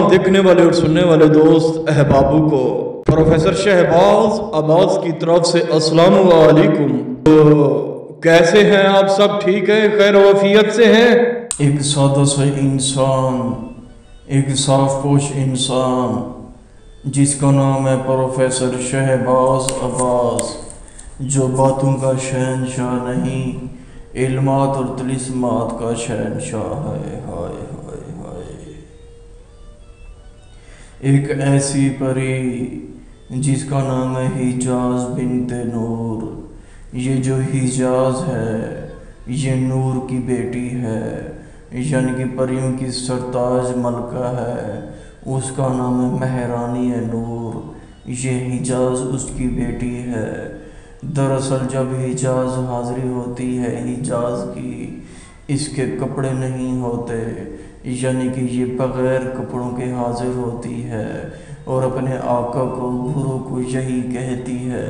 तमाम देखने वाले और सुनने वाले दोस्त अहबाबों को प्रोफेसर शहबाज अब्बास की तरफ से अस्सलाम वालेकुम। तो कैसे हैं आप सब? ठीक है, खैर वफियत से हैं? एक सादा सा इंसान, एक साफ पोश इंसान जिसका नाम है प्रोफेसर शहबाज अब्बास, जो बातों का शहनशाह नहीं, इल्मात और तिलिस्मात का शहनशाह है। हाय हाय हाय। एक ऐसी परी जिसका नाम है हिजाज बिनते नूर। ये जो हिजाज है ये नूर की बेटी है, यानी कि परियों की सरताज मलका है। उसका नाम है महरानी है नूर। ये हिजाज उसकी बेटी है। दरअसल जब हिजाज हाजिरी होती है हिजाज की, इसके कपड़े नहीं होते, यानी कि ये बग़ैर कपड़ों के हाजिर होती है और अपने आका को गुरु को यही कहती है,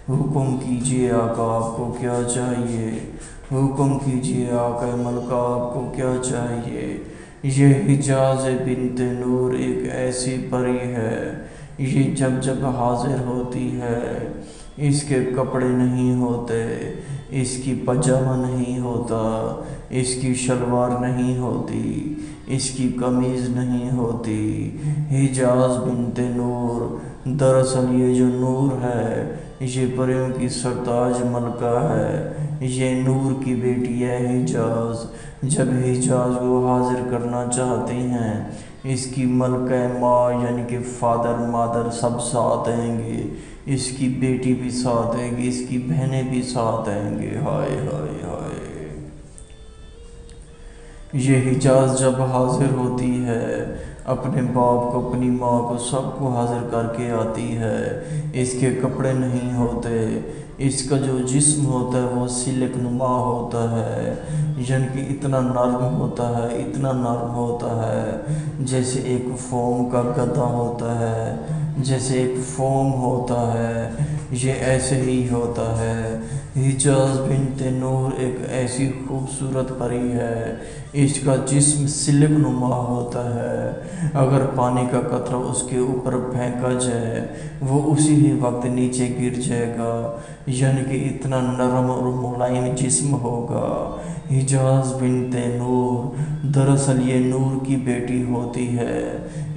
हुक्म कीजिए आका आपको क्या चाहिए, हुक्म कीजिए आका मलका आपको क्या चाहिए। ये हिजाज बिनते नूर एक ऐसी परी है, ये जब जब हाजिर होती है इसके कपड़े नहीं होते, इसकी पजामा नहीं होता, इसकी शलवार नहीं होती, इसकी कमीज़ नहीं होती। हिजाज बिनते नूर, दरअसल ये जो नूर है ये परियों की सरताज मलका है, ये नूर की बेटी है हिजाज। जब हिजाज को हाजिर करना चाहती हैं, इसकी मलका माँ यानी कि फादर मादर सब साथ आएंगे, इसकी बेटी भी साथ आएगी, इसकी बहनें भी साथ आएंगे। हाय हाय हाय। ये हिजाज जब हाजिर होती है अपने बाप को, अपनी माँ को, सबको हाजिर करके आती है। इसके कपड़े नहीं होते, इसका जो जिस्म होता है वो सिल्क नुमा होता है, यानी कि इतना नर्म होता है, इतना नर्म होता है जैसे एक फोम का गद्दा होता है, जैसे एक फोम होता है, ये ऐसे ही होता है। हिजाज बिनते नूर एक ऐसी खूबसूरत परी है, इसका जिस्म सिल्क नुमा होता है। अगर पानी का कतरा उसके ऊपर फेंका जाए वो उसी ही वक्त नीचे गिर जाएगा, यानी कि इतना नरम और मुलायम जिस्म होगा। हिजाज बिनते नूर, दरअसल ये नूर की बेटी होती है।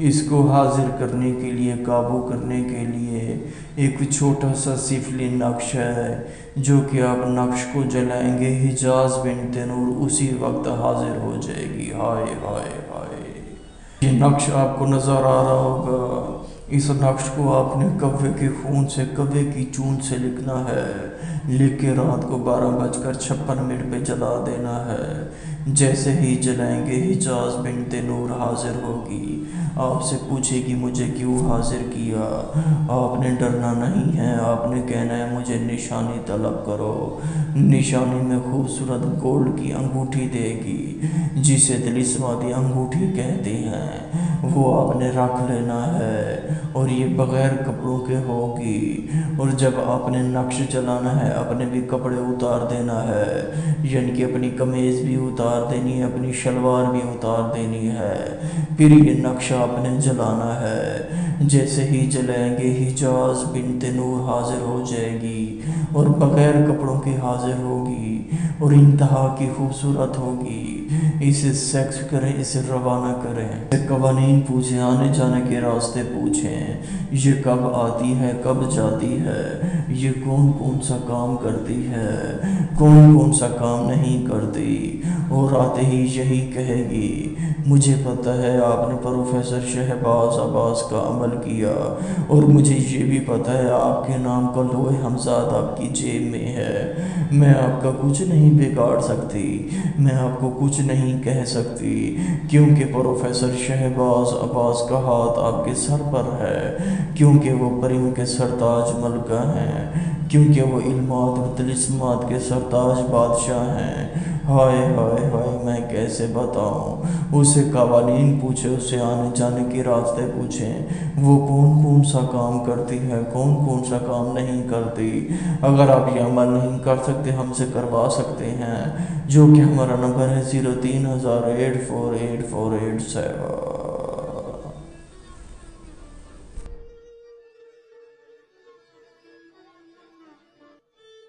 इसको हाजिर करने के लिए, काबू करने के लिए एक छोटा सा सिफली नक्श है, जो कि आप नक्श को जलाएंगे हिजाज बिनते नूर उसी वक्त हाजिर हो जाएगी। हाय हाय हाय। ये नक्श आपको नज़र आ रहा होगा। इस नक्श को आपने कव्वे के खून से, कव्वे की चून से लिखना है, लिख के रात को 12:56 पे जला देना है। जैसे ही जलाएंगे हिजाज बिनते नूर हाजिर होगी, आपसे पूछेगी मुझे क्यों हाजिर किया। आपने डरना नहीं है, आपने कहना है मुझे निशानी तलब करो। निशानी में खूबसूरत गोल्ड की अंगूठी देगी, जिसे तिलिस्माती अंगूठी कहते हैं, वो आपने रख लेना है और ये बग़ैर कपड़ों के होगी। और जब आपने नक्श जलाना है अपने भी कपड़े उतार देना है, यानी कि अपनी कमीज़ भी उतार देनी है, अपनी शलवार भी उतार देनी है, फिर ये नक्शा आपने जलाना है। जैसे ही जलाएंगे हिजाज बिनते नूर हाजिर हो जाएगी और बग़ैर कपड़ों के हाजिर होगी और इंतहा की खूबसूरत होगी। इसे सेक्स करें, इसे रवाना करें, कवानीन पूछें, आने जाने के रास्ते पूछें, ये कब आती है कब जाती है, ये कौन कौन सा काम करती है, कौन कौन सा काम नहीं करती। और आते ही यही कहेगी मुझे पता है आपने प्रोफेसर शहबाज अब्बास का अमल किया, और मुझे ये भी पता है आपके नाम का लोहे हमजाद आपकी जेब में है। मैं आपका कुछ नहीं बिगाड़ सकती, मैं आपको कुछ नहीं कह सकती, क्योंकि प्रोफेसर शहबाज अब्बास का हाथ आपके सर पर है, क्योंकि वो परियों के सरताज मलका हैं, क्योंकि वो इल्मात और तिलिस्मात के सरताज बादशाह हैं। हाय हाय हाय, मैं कैसे बताऊं। उसे कवानीन पूछे, उसे आने जाने के रास्ते पूछें, वो कौन कौन सा काम करती है, कौन कौन सा काम नहीं करती। अगर आप ये अमल नहीं कर सकते हमसे करवा सकते हैं, जो कि हमारा नंबर है 03,000 848 487।